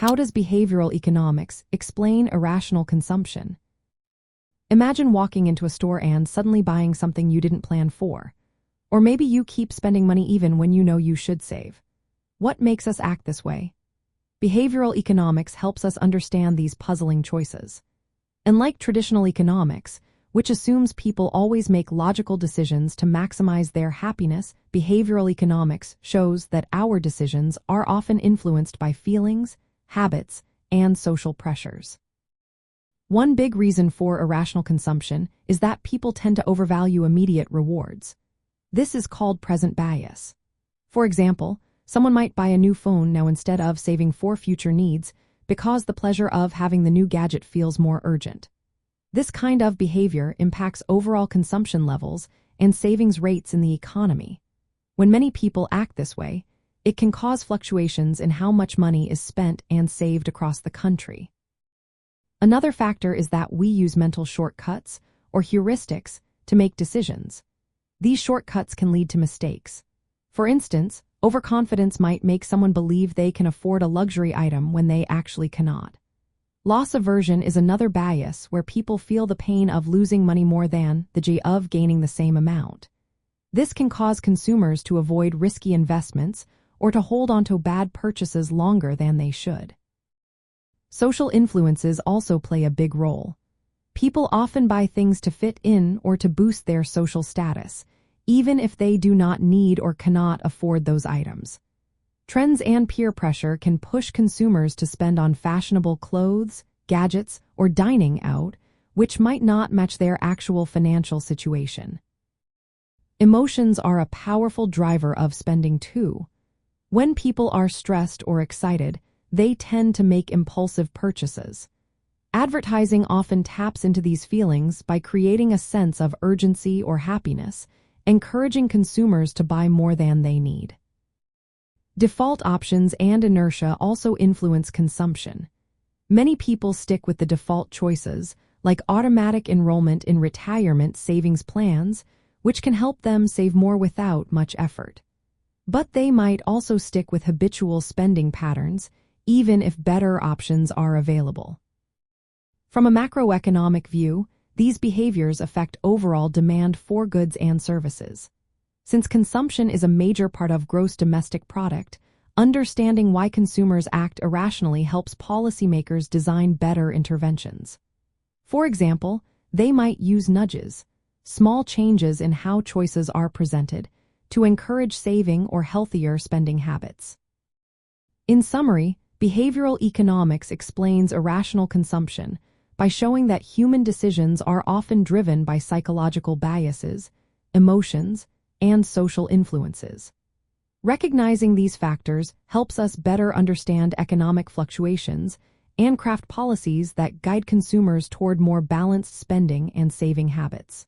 How does behavioral economics explain irrational consumption? Imagine walking into a store and suddenly buying something you didn't plan for. Or maybe you keep spending money even when you know you should save. What makes us act this way? Behavioral economics helps us understand these puzzling choices. Unlike traditional economics, which assumes people always make logical decisions to maximize their happiness, behavioral economics shows that our decisions are often influenced by feelings, habits, and social pressures. One big reason for irrational consumption is that people tend to overvalue immediate rewards. This is called present bias. For example, someone might buy a new phone now instead of saving for future needs because the pleasure of having the new gadget feels more urgent. This kind of behavior impacts overall consumption levels and savings rates in the economy. When many people act this way, it can cause fluctuations in how much money is spent and saved across the country. Another factor is that we use mental shortcuts or heuristics to make decisions. These shortcuts can lead to mistakes. For instance, overconfidence might make someone believe they can afford a luxury item when they actually cannot. Loss aversion is another bias where people feel the pain of losing money more than the joy of gaining the same amount. This can cause consumers to avoid risky investments or to hold onto bad purchases longer than they should. Social influences also play a big role. People often buy things to fit in or to boost their social status, even if they do not need or cannot afford those items. Trends and peer pressure can push consumers to spend on fashionable clothes, gadgets, or dining out, which might not match their actual financial situation. Emotions are a powerful driver of spending too. When people are stressed or excited, they tend to make impulsive purchases. Advertising often taps into these feelings by creating a sense of urgency or happiness, encouraging consumers to buy more than they need. Default options and inertia also influence consumption. Many people stick with the default choices, like automatic enrollment in retirement savings plans, which can help them save more without much effort. But they might also stick with habitual spending patterns, even if better options are available. From a macroeconomic view, these behaviors affect overall demand for goods and services. Since consumption is a major part of gross domestic product, understanding why consumers act irrationally helps policymakers design better interventions. For example, they might use nudges, small changes in how choices are presented, to encourage saving or healthier spending habits. In summary, behavioral economics explains irrational consumption by showing that human decisions are often driven by psychological biases, emotions, and social influences. Recognizing these factors helps us better understand economic fluctuations and craft policies that guide consumers toward more balanced spending and saving habits.